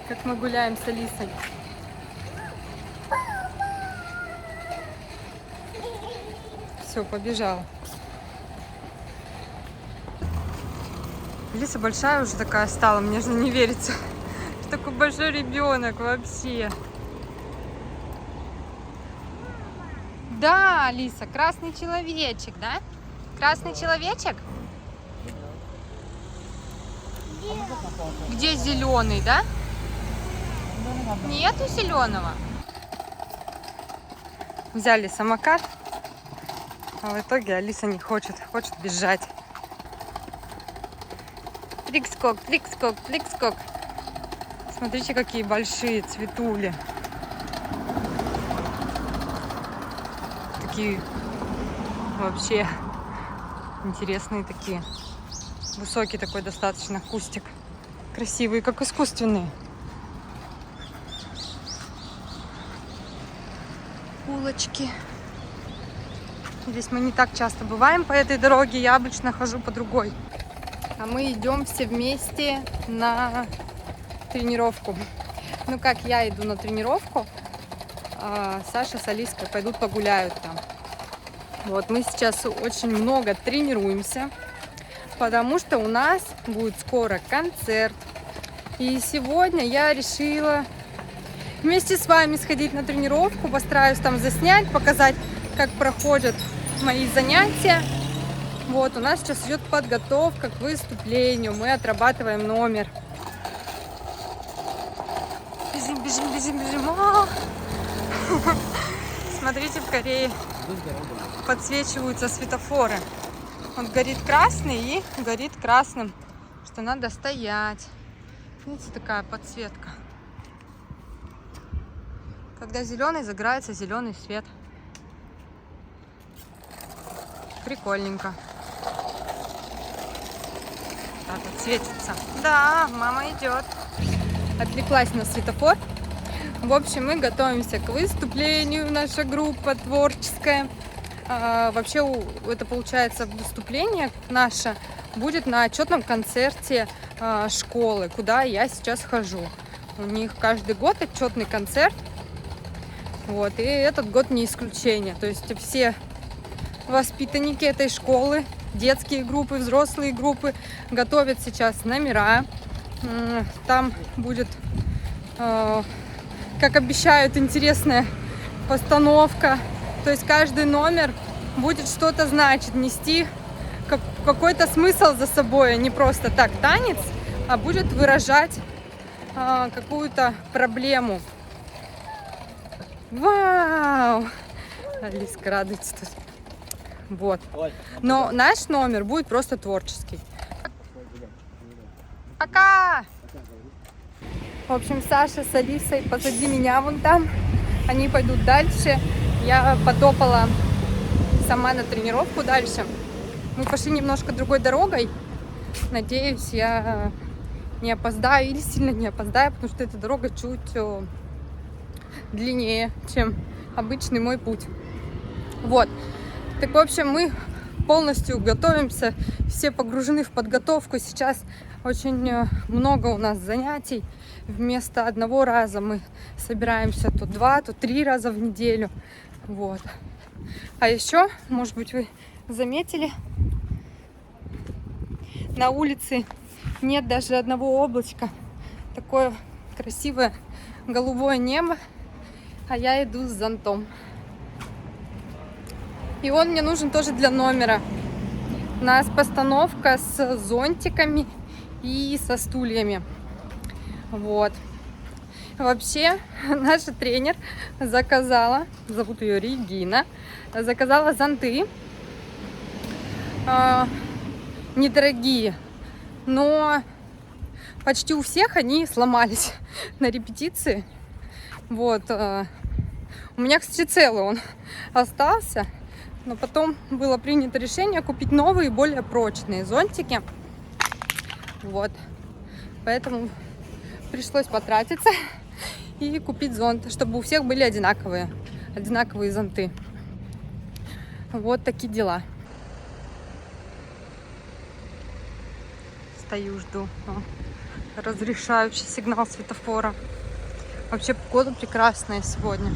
как мы гуляем с Алисой. Все, побежала. Алиса большая уже такая стала, мне же не верится. Такой большой ребенок вообще. Да, Алиса, красный человечек, да? Красный человечек? Где зеленый, да? Нету зеленого. Взяли самокат, а в итоге Алиса не хочет бежать. Флик-скок, флик-скок, флик-скок. Смотрите, какие большие цветули. Такие вообще интересные такие. Высокий такой достаточно кустик. Красивый, как искусственный. Улочки. Здесь мы не так часто бываем по этой дороге. Я обычно хожу по другой. А мы идем все вместе на тренировку. Ну как, я иду на тренировку, а Саша с Алиской пойдут погуляют там. Вот, мы сейчас очень много тренируемся, потому что у нас будет скоро концерт. И сегодня я решила вместе с вами сходить на тренировку, постараюсь там заснять, показать, как проходят мои занятия. Вот, у нас сейчас идет подготовка к выступлению, мы отрабатываем номер. Бежим, бежим, бежим, бежим. Смотрите, в Корее подсвечиваются светофоры. Он горит красный и горит красным, что надо стоять. Видите, такая подсветка. Когда зеленый, загорается зеленый свет. Прикольненько. Так вот светится. Да, мама идет. Отвлеклась на светофор. В общем, мы готовимся к выступлению. Наша группа творческая. Вообще, это получается выступление наше будет на отчетном концерте школы, куда я сейчас хожу. У них каждый год отчетный концерт. Вот, и этот год не исключение. То есть все воспитанники этой школы, детские группы, взрослые группы готовят сейчас номера. Там будет, как обещают, интересная постановка. То есть каждый номер будет что-то значить, нести какой-то смысл за собой, а не просто так танец, а будет выражать какую-то проблему. Вау! Алиска радуется тут. Вот. Но наш номер будет просто творческий. Пока! В общем, Саша с Алисой позади меня вон там. Они пойдут дальше. Я потопала сама на тренировку дальше. Мы пошли немножко другой дорогой. Надеюсь, я не опоздаю или сильно не опоздаю, потому что эта дорога чуть длиннее, чем обычный мой путь. Вот. Так, в общем, мы полностью готовимся, все погружены в подготовку. Сейчас очень много у нас занятий. Вместо одного раза мы собираемся то 2, то 3 раза в неделю. Вот. А еще, может быть, вы заметили, на улице нет даже одного облачка. Такое красивое голубое небо, а я иду с зонтом. И он мне нужен тоже для номера. У нас постановка с зонтиками и со стульями. Вот. Вообще, наша тренер заказала, зовут ее Регина, заказала зонты. Недорогие, но почти у всех они сломались на репетиции. Вот. У меня, кстати, целый он остался. Но потом было принято решение купить новые, более прочные зонтики. Вот. Поэтому пришлось потратиться и купить зонт, чтобы у всех были одинаковые зонты. Вот такие дела. Стою, жду. разрешающий сигнал светофора. Вообще погода прекрасная сегодня.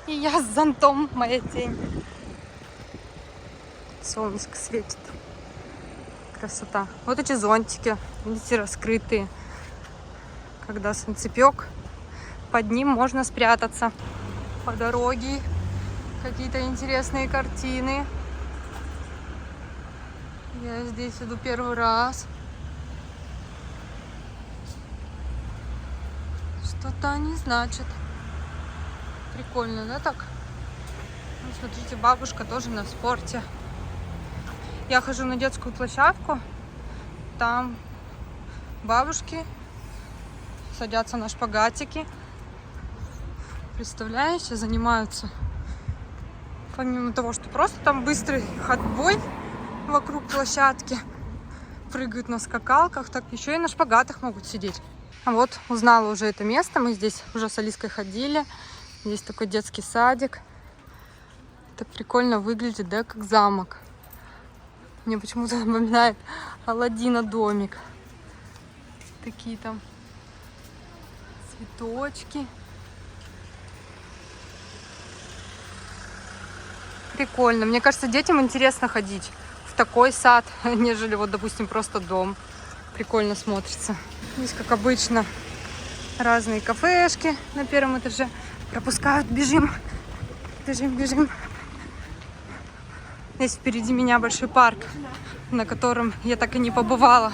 И я с зонтом, моя тень. Солнышко светит. Красота. Вот эти зонтики, видите, раскрытые. Когда солнцепек, под ним можно спрятаться. По дороге какие-то интересные картины. Я здесь иду первый раз. Что-то они значат. Прикольно, да, так? Ну, смотрите, бабушка тоже на спорте. Я хожу на детскую площадку. Там бабушки садятся на шпагатики. Представляете, занимаются. Помимо того, что просто там быстрый ходьбой вокруг площадки, прыгают на скакалках, так еще и на шпагатах могут сидеть. А вот узнала уже это место. Мы здесь уже с Алиской ходили. Здесь такой детский садик. Так прикольно выглядит, да, как замок. Мне почему-то напоминает Аладдина домик. Такие там цветочки. Прикольно. Мне кажется, детям интересно ходить в такой сад, нежели вот, допустим, просто дом. Прикольно смотрится. Здесь, как обычно, разные кафешки на первом этаже. Пропускают, бежим. Бежим, бежим. Здесь впереди меня большой парк, на котором я так и не побывала.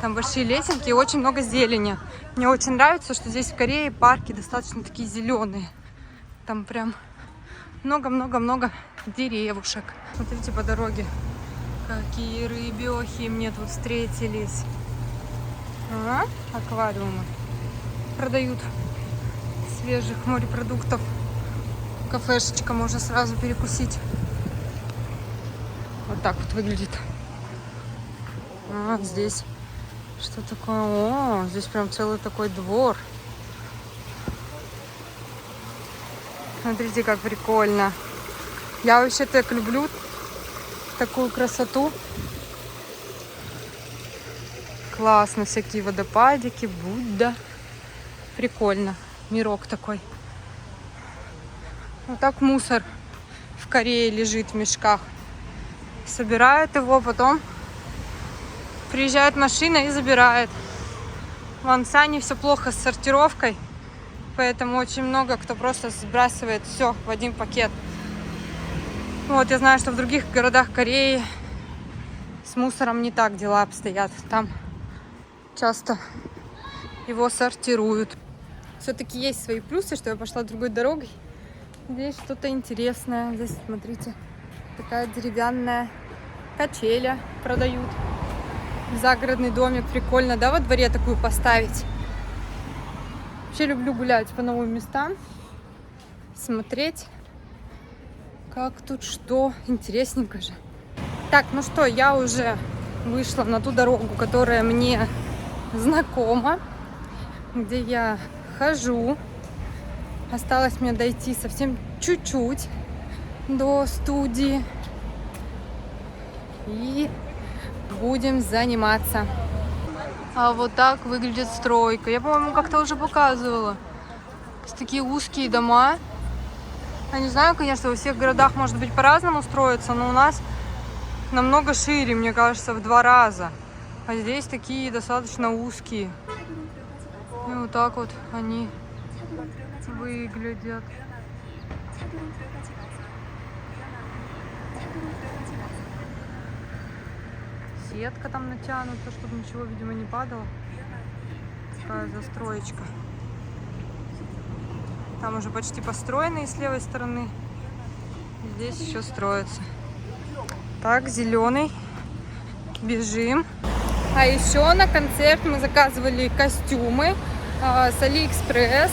Там большие лесенки и очень много зелени. Мне очень нравится, что здесь в Корее парки достаточно такие зеленые. Там прям много-много-много деревушек. Смотрите по дороге, какие рыбехи мне тут встретились. Аквариумы. Продают свежих морепродуктов. Кафешечка, можно сразу перекусить. Вот так вот выглядит. Здесь что такое? О, здесь прям целый такой двор. Смотрите, как прикольно. Я вообще так люблю такую красоту. Классно, всякие водопадики, Будда. Прикольно. Мирок такой. Вот так мусор в Корее лежит в мешках. Собирают его, потом приезжает машина и забирает. В Ансане все плохо с сортировкой, поэтому очень много кто просто сбрасывает все в один пакет. Вот, я знаю, что в других городах Кореи с мусором не так дела обстоят. Там часто его сортируют. Все-таки есть свои плюсы, что я пошла другой дорогой. Здесь что-то интересное. Здесь, смотрите, такая деревянная качеля продают. Загородный домик. Прикольно, да, во дворе такую поставить. Вообще люблю гулять по новым местам. Смотреть, как тут что. Интересненько же. Так, ну что, я уже вышла на ту дорогу, которая мне знакома, где я хожу. Осталось мне дойти совсем чуть-чуть до студии. И будем заниматься. А вот так выглядит стройка. Я, по-моему, как-то уже показывала. Такие узкие дома. Я не знаю, конечно, во всех городах может быть по-разному строится, но у нас намного шире, мне кажется, в 2 раза. А здесь такие достаточно узкие. И вот так вот они выглядят. Сетка там натянута, чтобы ничего, видимо, не падало. Такая застроечка. Там уже почти построенные с левой стороны. Здесь еще строятся. Так, зеленый. Бежим. А еще на концерт мы заказывали костюмы с Алиэкспресс.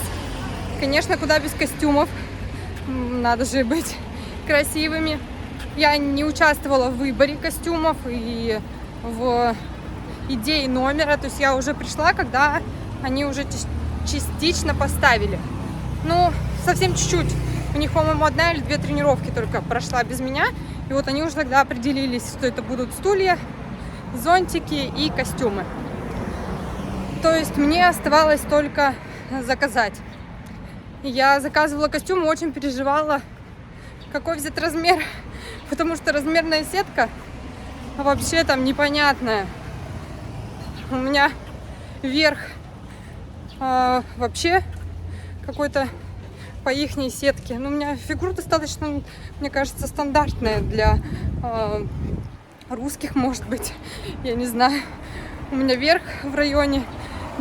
Конечно, куда без костюмов. Надо же быть красивыми. Я не участвовала в выборе костюмов и в идее номера. То есть я уже пришла, когда они уже частично поставили. Ну, совсем чуть-чуть. У них, по-моему, 1 или 2 тренировки только прошла без меня. И вот они уже тогда определились, что это будут стулья, зонтики и костюмы. То есть мне оставалось только заказать. Я заказывала костюм и очень переживала, какой взять размер, потому что размерная сетка вообще там непонятная. У меня верх вообще какой-то по ихней сетке. Но у меня фигура достаточно, мне кажется, стандартная для русских, может быть. Я не знаю. У меня верх в районе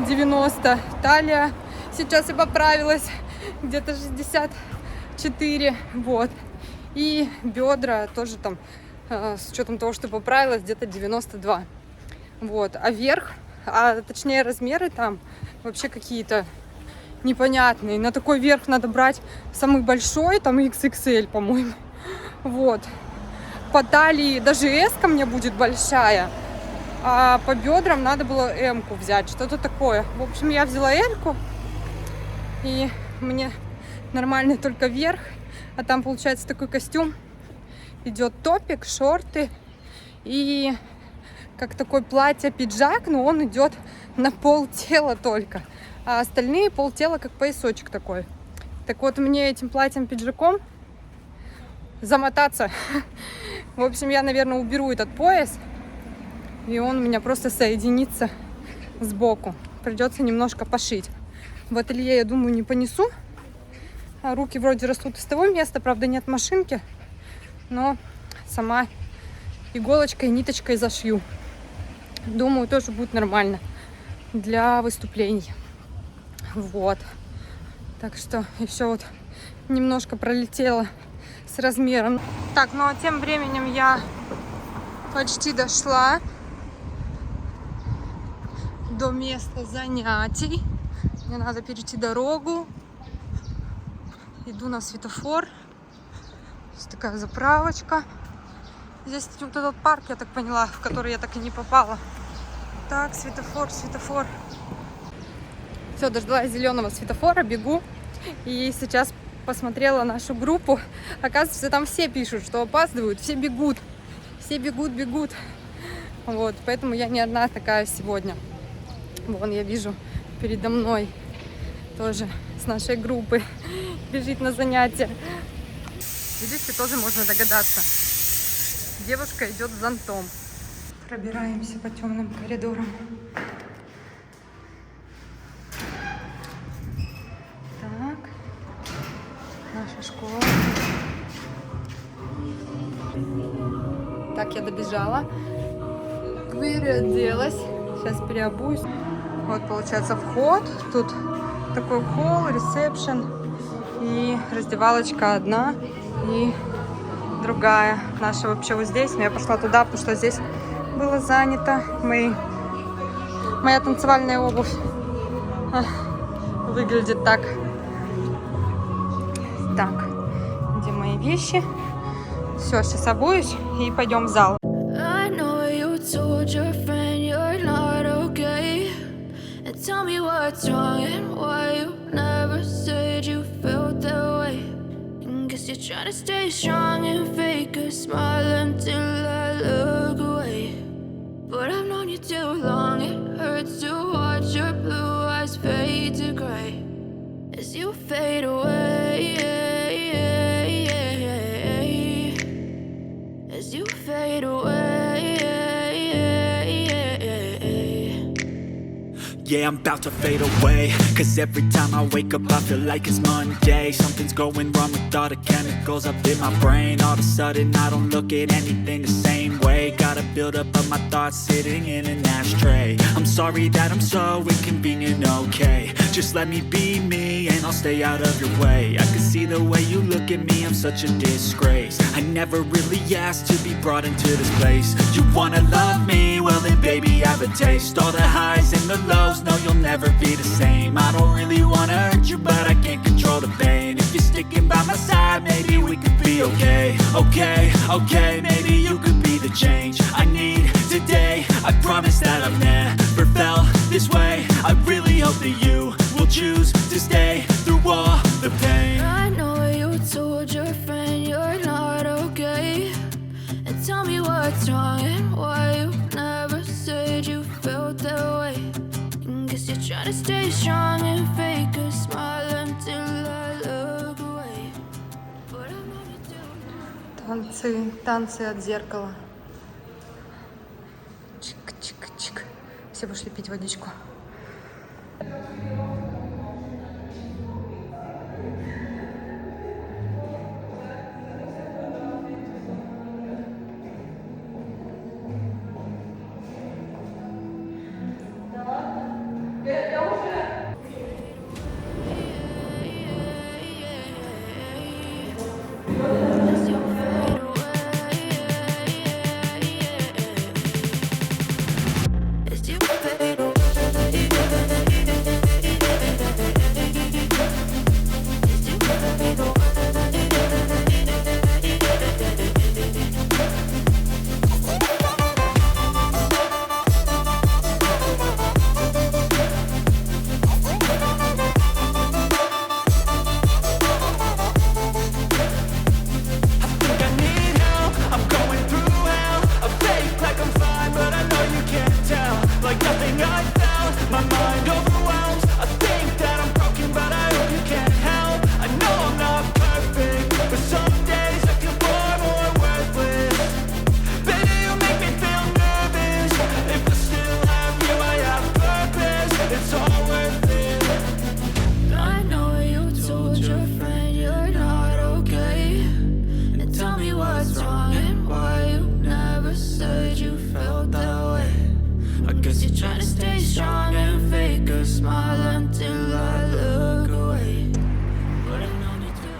90, талия. Сейчас я поправилась, где-то 64, вот. И бедра тоже там, с учетом того, что поправилась, где-то 92. Вот. А верх, точнее размеры там вообще какие-то непонятные. На такой верх надо брать самый большой, там XXL, по-моему. Вот. По талии даже S-ка мне будет большая, а по бедрам надо было М-ку взять, что-то такое. В общем, я взяла L-ку, и мне нормально только верх, а там получается такой костюм. Идет топик, шорты и как такое платье-пиджак, но он идет на пол тела только, а остальные полтела как поясочек такой. Так вот, мне этим платьем-пиджаком замотаться. В общем, я, наверное, уберу этот пояс, и он у меня просто соединится сбоку. Придется немножко пошить. В ателье, я думаю, не понесу. А руки вроде растут из того места, правда, нет машинки, но сама иголочкой, ниточкой зашью. Думаю, тоже будет нормально для выступлений. Вот. Так что еще вот немножко пролетела с размером. Так, ну а тем временем я почти дошла до места занятий. Мне надо перейти дорогу. Иду на светофор. Здесь такая заправочка. Здесь вот этот парк, я так поняла, в который я так и не попала. Так, светофор, светофор. Все, дождалась зеленого светофора, бегу. И сейчас посмотрела нашу группу. Оказывается, там все пишут, что опаздывают, все бегут. Все бегут, бегут. Вот, поэтому я не одна такая сегодня. Вон, я вижу передо мной тоже с нашей группы бежит на занятия. Видите, тоже можно догадаться. Девушка идет с зонтом. Пробираемся по темным коридорам. Так, наша школа. Так, я добежала, переоделась. Сейчас переобуюсь. Вот, получается, вход. Тут такой холл, ресепшн. И раздевалочка одна и другая. Наша вообще вот здесь. Но я пошла туда, потому что здесь было занято. Моя танцевальная обувь выглядит так. Так, где мои вещи? Все, сейчас обуюсь и пойдем в зал. Tell me what's wrong and why you never said you felt that way. Guess you're trying to stay strong and fake a smile until I look away. But I've known you too long, it hurts to watch your blue eyes fade to gray as you fade away. As you fade away. Yeah, I'm about to fade away, cause every time I wake up I feel like it's Monday. Something's going wrong with all the chemicals up in my brain. All of a sudden I don't look at anything the same way. Got a build up of my thoughts sitting in an ashtray. I'm sorry that I'm so inconvenient, okay. Just let me be me and I'll stay out of your way. I can see the way you look at me, I'm such a disgrace. I never really asked to be brought into this place. You wanna love me? Well then baby I have a taste. All the highs and the lows, no you'll never be the same. I don't really wanna hurt you but I can't control the pain. If you're sticking by my side maybe we could be okay. Okay, maybe you could be the change I need today. I promise that I've never felt this way. I really hope that you will choose to stay through all the pain. I know you told your friend you're not okay. And tell me what's wrong and why you never said you felt that way. Guess you're Танцы от зеркала. Чик-чик-чик. Все пошли пить водичку. As you fade away.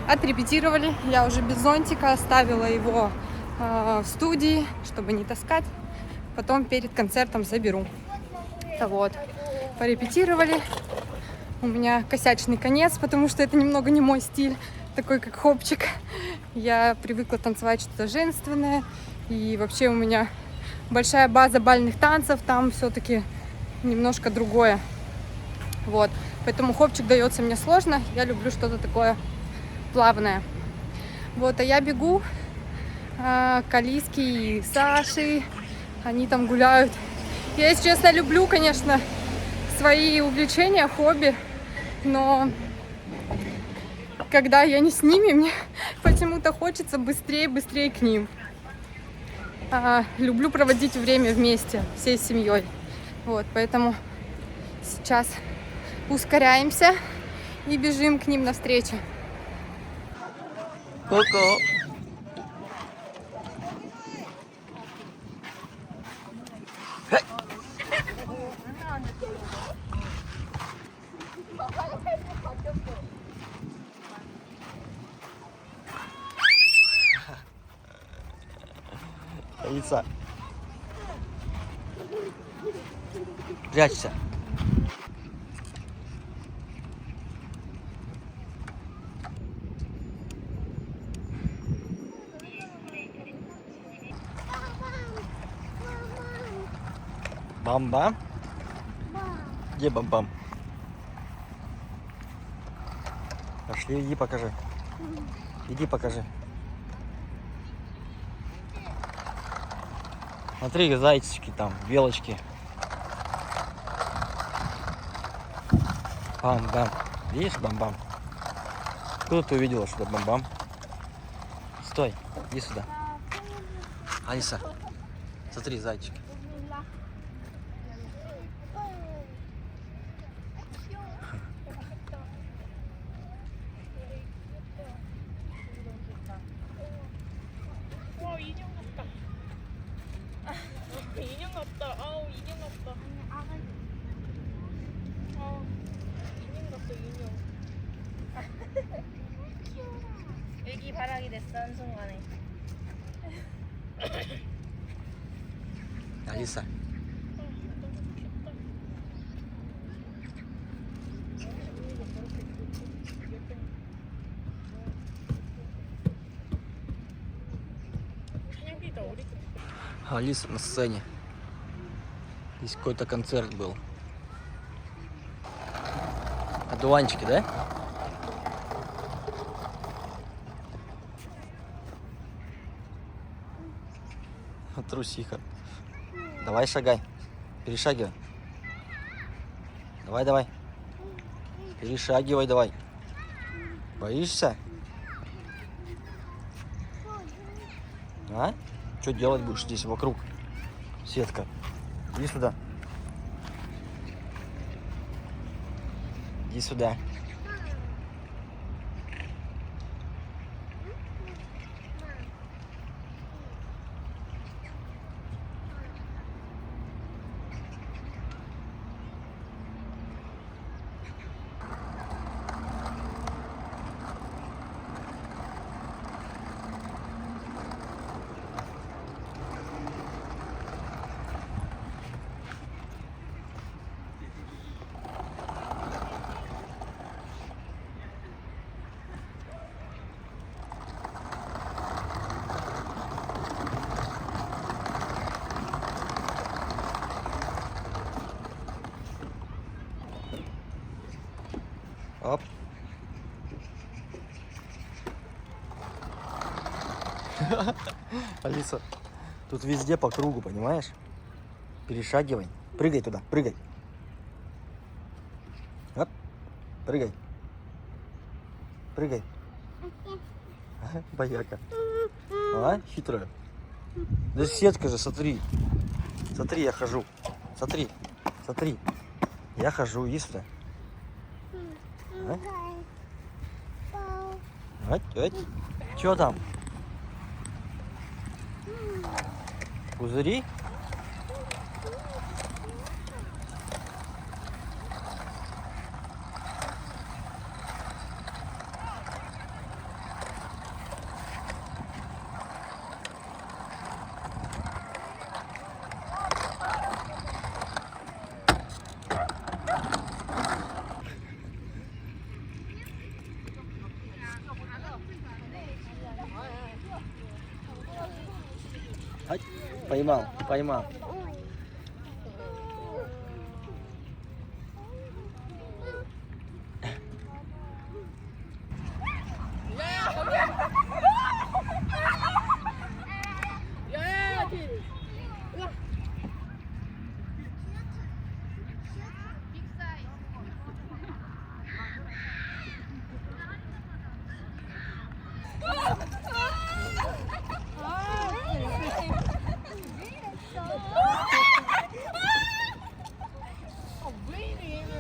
Отрепетировали, я уже без зонтика, оставила его в студии, чтобы не таскать. Потом перед концертом заберу. Вот, порепетировали. У меня косячный конец, потому что это немного не мой стиль, такой как хопчик. Я привыкла танцевать что-то женственное. И вообще у меня большая база бальных танцев, там все-таки немножко другое. Вот, поэтому хопчик дается мне сложно. Я люблю что-то такое плавная. Вот, а я бегу к Алиске и Саше. Они там гуляют. Я, если честно, люблю, конечно, свои увлечения, хобби, но когда я не с ними, мне почему-то хочется быстрее к ним. Люблю проводить время вместе, всей семьей. Вот, поэтому сейчас ускоряемся и бежим к ним навстречу. Ко-ко. Алиса. Прячься. Бам-бам? Где бам-бам? Пошли, иди покажи. Иди покажи. Смотри, зайчики там, белочки. Бам-бам. Видишь, бам-бам? Откуда ты увидела, что это бам-бам? Стой, иди сюда. Алиса, смотри, зайчики. 인형 같다. 아우 인형 같다. 인형 같다 인형. 애기 바라기 됐어 한순간에. Алиса. 찬혁이도 어리. Алиса на сцене. Здесь какой-то концерт был. Одуванчики, да? Трусиха. Давай шагай. Перешагивай. Давай. Перешагивай давай. Боишься? А? Что делать будешь здесь вокруг? Сетка. Иди сюда. Иди сюда. Оп. Алиса, тут везде по кругу, понимаешь? Перешагивай. Прыгай туда, прыгай. Оп. Прыгай. Прыгай. Бояка. А, хитрая. Да сетка же, смотри. Смотри, я хожу. Смотри, смотри. Я хожу, иди сюда. Что там? Пузыри? Ай, поймал, поймал.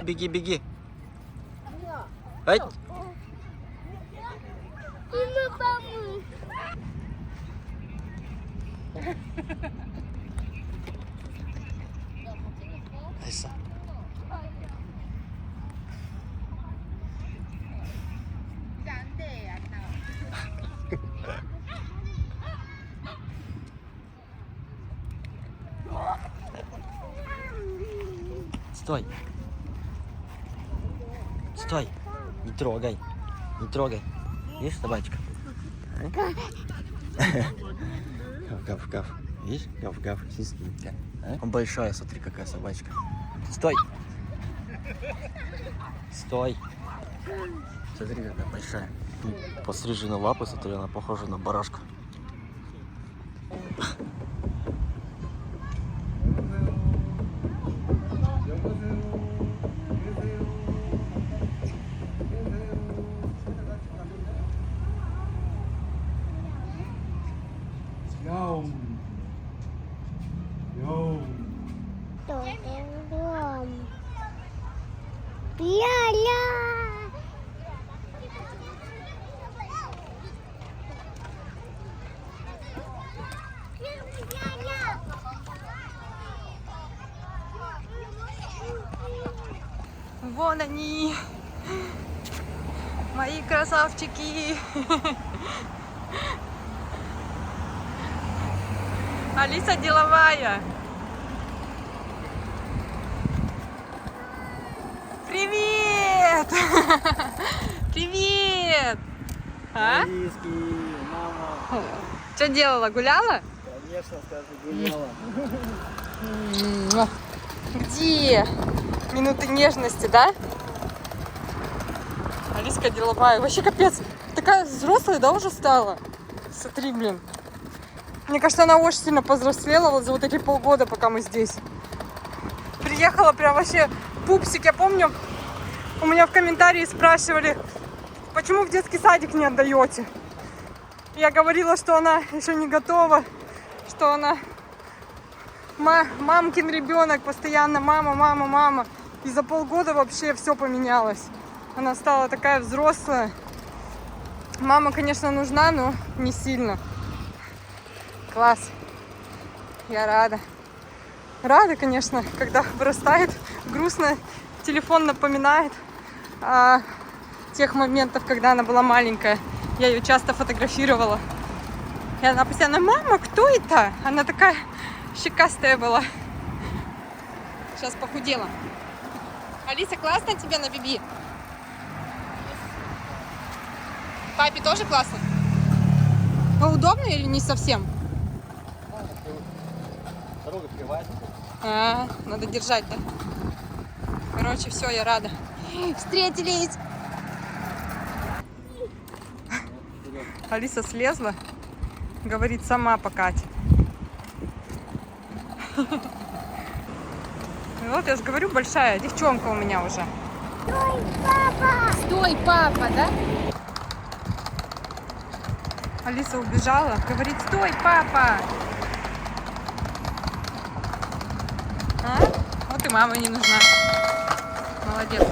Беги, беги. Ай. Алиса. Стой. Стой. Не трогай. Не трогай. Видишь, собачка? Гав-гав. Видишь? Гав-гав. Сиськи. А? Большая, смотри, какая собачка. Стой. Стой. Смотри, какая большая. Пострижены лапы, смотри, она похожа на барашка. Вон они, мои красавчики. Алиса деловая. Привет! Привет! А? Алиски, мама. Что делала? Гуляла? Конечно, скажи, гуляла. Где? Минуты нежности, да? Алиска деловая. Вообще капец. Такая взрослая, да, уже стала? Смотри, блин. Мне кажется, она очень сильно повзрослела вот за вот эти полгода, пока мы здесь. Приехала прям вообще пупсик. Я помню, у меня в комментарии спрашивали, почему в детский садик не отдаете? Я говорила, что она еще не готова, что она мамкин ребенок, постоянно мама, мама, мама. И за полгода вообще все поменялось. Она стала такая взрослая. Мама, конечно, нужна, но не сильно. Класс. Я рада. Рада, конечно, когда вырастает. Грустно. Телефон напоминает о тех моментах, когда она была маленькая. Я ее часто фотографировала. И она постоянно: мама, кто это? Она такая щекастая была. Сейчас похудела. Алиса, классно тебе на Биби? Папе тоже классно? А удобно или не совсем? Дорога открывается. Надо держать, да? Короче, все, я рада. Встретились! Алиса слезла, говорит, сама покатит. Вот я же говорю, большая девчонка у меня уже. Стой, папа! Стой, папа, да? Алиса убежала, говорит: стой, папа! А? Вот и мама не нужна. Молодец.